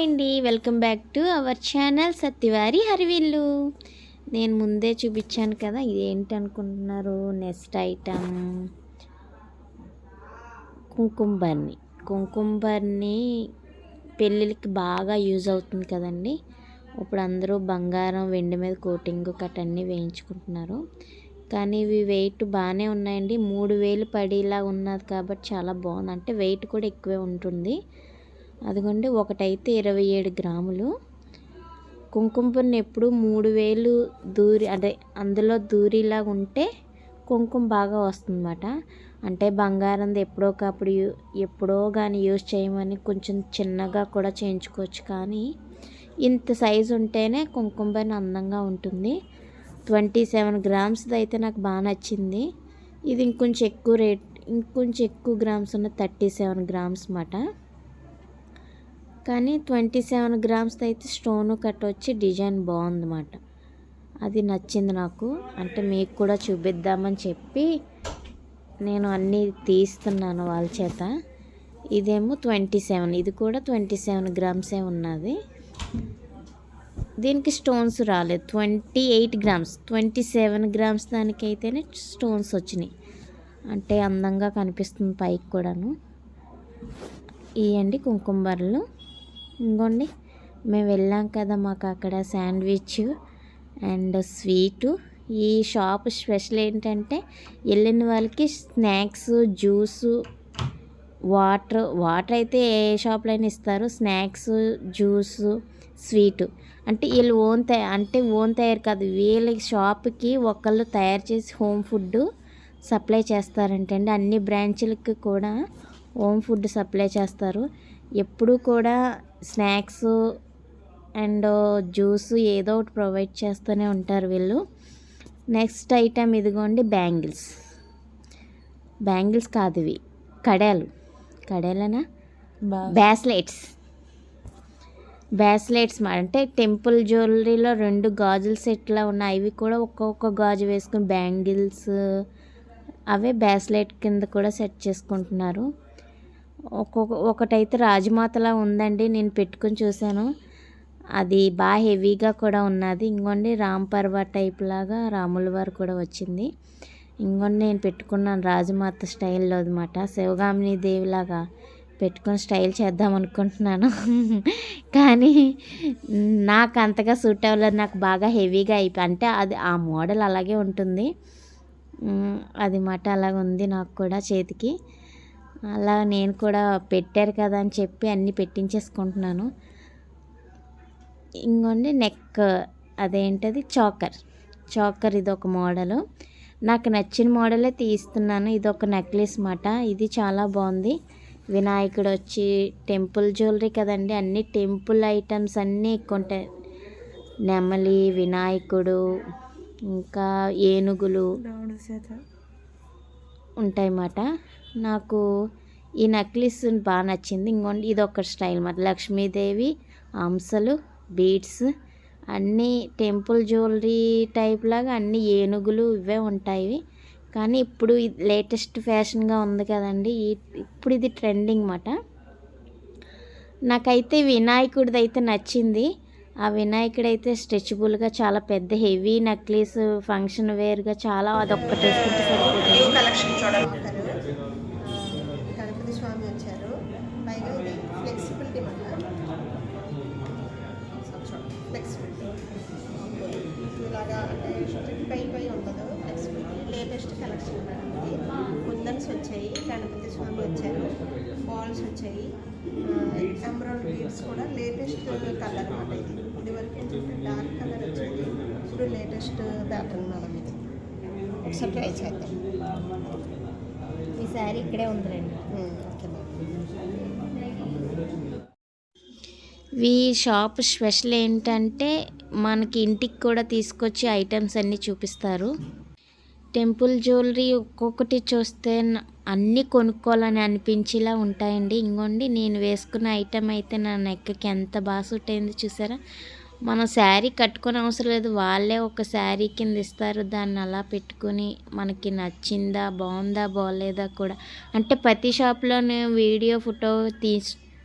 Hi అండి, welcome back to our channel Satyavari Harivillu. నేను ముందే చూపించాను కదా, ఇదేంటి అనుకుంటున్నారు? నెక్స్ట్ ఐటమ్ కుంకుమ బర్ని పెళ్ళిళ్ళకి బాగా యూజ్ అవుతుంది కదండి. ఇప్పుడు అందరూ బంగారం వెండి మీద కోటింగ్ అన్నీ వేయించుకుంటున్నారు. కానీ ఇవి వెయిట్ బాగానే ఉన్నాయండి. 3000 పడేలా ఉన్నది కాబట్టి చాలా బాగుంది. అంటే వెయిట్ కూడా ఎక్కువే ఉంటుంది. అదిగోండి, ఒకటైతే 27 గ్రాములు. కుంకుమ ఎప్పుడు 3000 దూరి అందులో దూరిలాగా ఉంటే కుంకుమ బాగా వస్తుందన్నమాట. అంటే బంగారంది ఎప్పుడో కానీ యూజ్ చేయమని కొంచెం చిన్నగా కూడా చేయించుకోవచ్చు. కానీ ఇంత సైజు ఉంటేనే కుంకుమ అందంగా ఉంటుంది. 27 గ్రామ్స్ది అయితే నాకు బాగా నచ్చింది. ఇది ఇంకొంచెం ఎక్కువ గ్రామ్స్ ఉన్న 37 గ్రామ్స్ అన్నమాట. కానీ 27 గ్రామ్స్ అయితే స్టోన్ కట్ వచ్చి డిజైన్ బాగుందన్నమాట. అది నచ్చింది నాకు. అంటే మీకు కూడా చూపిద్దామని చెప్పి నేను అన్నీ తీస్తున్నాను వాళ్ళ చేత. ఇదేమో 27, ఇది కూడా 27 గ్రామ్సే ఉన్నది. దీనికి స్టోన్స్ రాలేదు. 28 గ్రామ్స్ 27 గ్రామ్స్ దానికైతేనే స్టోన్స్ వచ్చినాయి. అంటే అందంగా కనిపిస్తుంది పైకి కూడాను. ఇవ్వండి కుంకుమ బర్రెలు. ఇంకోండి, మేము వెళ్ళాం కదా, మాకు అక్కడ శాండ్విచ్ అండ్ స్వీటు. ఈ షాప్ స్పెషల్ ఏంటంటే వెళ్ళిన వాళ్ళకి స్నాక్స్, జ్యూసు, వాటర్ అయితే ఏ షాప్లో అయినా ఇస్తారు. స్నాక్స్, జ్యూసు, స్వీటు అంటే వీళ్ళు ఓన్ తయారు కాదు, వీళ్ళ షాప్కి ఒకళ్ళు తయారు చేసి హోమ్ ఫుడ్ సప్లై చేస్తారంటండి. అన్ని బ్రాంచులకి కూడా హోమ్ ఫుడ్ సప్లై చేస్తారు. ఎప్పుడు కూడా స్నాక్స్ అండ్ జ్యూస్ ఏదో ఒకటి ప్రొవైడ్ చేస్తూనే ఉంటారు వీళ్ళు. నెక్స్ట్ ఐటమ్ ఇదిగోండి, బ్యాంగిల్స్ కాదు, ఇవి కడేలనా బ్రాస్లెట్స్ అంటే టెంపుల్ జ్యువెలరీలో 2 గాజుల సెట్లా ఉన్నాయి. ఇవి కూడా ఒక్కొక్క గాజు వేసుకుని బ్యాంగిల్స్ అవే బ్రాస్లెట్ కింద కూడా సెట్ చేసుకుంటున్నారు. ఒకటైతే రాజమాతలా ఉందండి, నేను పెట్టుకుని చూశాను. అది బాగా హెవీగా కూడా ఉన్నది. ఇంకోండి రాంపర్వ టైప్ లాగా రాముల వారు కూడా వచ్చింది. ఇంకోండి నేను పెట్టుకున్నాను రాజమాత స్టైల్లో అనమాట. శివగామిని దేవిలాగా పెట్టుకొని స్టైల్ చేద్దాం అనుకుంటున్నాను. కానీ నాకు అంతగా సూట్ అవ్వలేదు. నాకు బాగా హెవీగా అంటే అది ఆ మోడల్ అలాగే ఉంటుంది. అది మాట అలాగ ఉంది నాకు కూడా చేతికి. అలా నేను కూడా పెట్టారు కదా అని చెప్పి అన్నీ పెట్టించేసుకుంటున్నాను. ఇంకోండి నెక్, అదేంటది చాకర్ ఇది ఒక మోడలు. నాకు నచ్చిన మోడలే తీస్తున్నాను. ఇది ఒక నెక్లెస్ మాట. ఇది చాలా బాగుంది. వినాయకుడు వచ్చి టెంపుల్ జ్యువెలరీ కదండి, అన్ని టెంపుల్ ఐటమ్స్ అన్నీ ఎక్కువ ఉంటాయి. నెమలి, వినాయకుడు, ఇంకా ఏనుగులు ఉంటాయన్నమాట. నాకు ఈ నెక్లెస్ బాగా నచ్చింది. ఇంకోండి ఇది ఒక స్టైల్ మాట. లక్ష్మీదేవి, అంశలు, బీడ్స్ అన్నీ టెంపుల్ జ్యువెలరీ టైప్ లాగా అన్ని ఏనుగులు ఇవే ఉంటాయి. కానీ ఇప్పుడు లేటెస్ట్ ఫ్యాషన్గా ఉంది కదండి, ఇప్పుడు ఇది ట్రెండింగ్ మాట. నాకైతే వినాయకుడిది అయితే నచ్చింది. ఆ వినాయకుడు అయితే స్ట్రెచబుల్గా చాలా పెద్ద హెవీ నెక్లెస్, ఫంక్షన్ వేర్గా చాలా, అదొక్కటి వేసుకుంటే సరిపోతుంది. గణపతి స్వామి వచ్చారు. పైగా ఇది ఫ్లెక్సిబిలిటీ ఇలాగా, అంటే స్ట్రిప్ అయిపోయి ఉండదు, ఫ్లెక్సిబిలిటీ. లేటెస్ట్ కలెక్షన్ ఇది. కుందన్స్ వచ్చాయి, గణపతి స్వామి వచ్చారు, బాల్స్ వచ్చాయి, ఎమరాల్డ్ బీడ్స్ కూడా లేటెస్ట్ కలర్ అన్నమాట. ఇది వరకు ఏంటంటే డార్క్ కలర్ వచ్చింది, ఇప్పుడు లేటెస్ట్ ప్యాటర్న్ మేడం. ఇది ఒకసారి ట్రై చేద్దాం. ఈ శారీ ఇక్కడే ఉందిలేండి. Okay madam. ఈ షాప్ స్పెషల్ ఏంటంటే మనకి ఇంటికి కూడా తీసుకొచ్చి ఐటమ్స్ అన్నీ చూపిస్తారు. టెంపుల్ జ్యువెలరీ ఒక్కొక్కటి చూస్తే అన్నీ కొనుక్కోవాలని అనిపించేలా ఉంటాయండి. ఇంకోండి నేను వేసుకున్న ఐటమ్ అయితే నా నెక్కి ఎంత బాగా సూట్ అయింది చూసారా. మనం శారీ కట్టుకొని అవసరం లేదు, వాళ్ళే ఒక శారీ కింద ఇస్తారు. దాన్ని అలా పెట్టుకొని మనకి నచ్చిందా, బాగుందా, బాగోలేదా కూడా. అంటే ప్రతి షాప్లోనే వీడియో, ఫోటో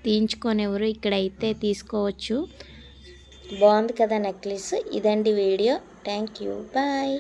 తీయించుకోనివ్వరు, ఇక్కడైతే తీసుకోవచ్చు. బాగుంది కదా నెక్లెస్. ఇదండి వీడియో. Thank you, bye.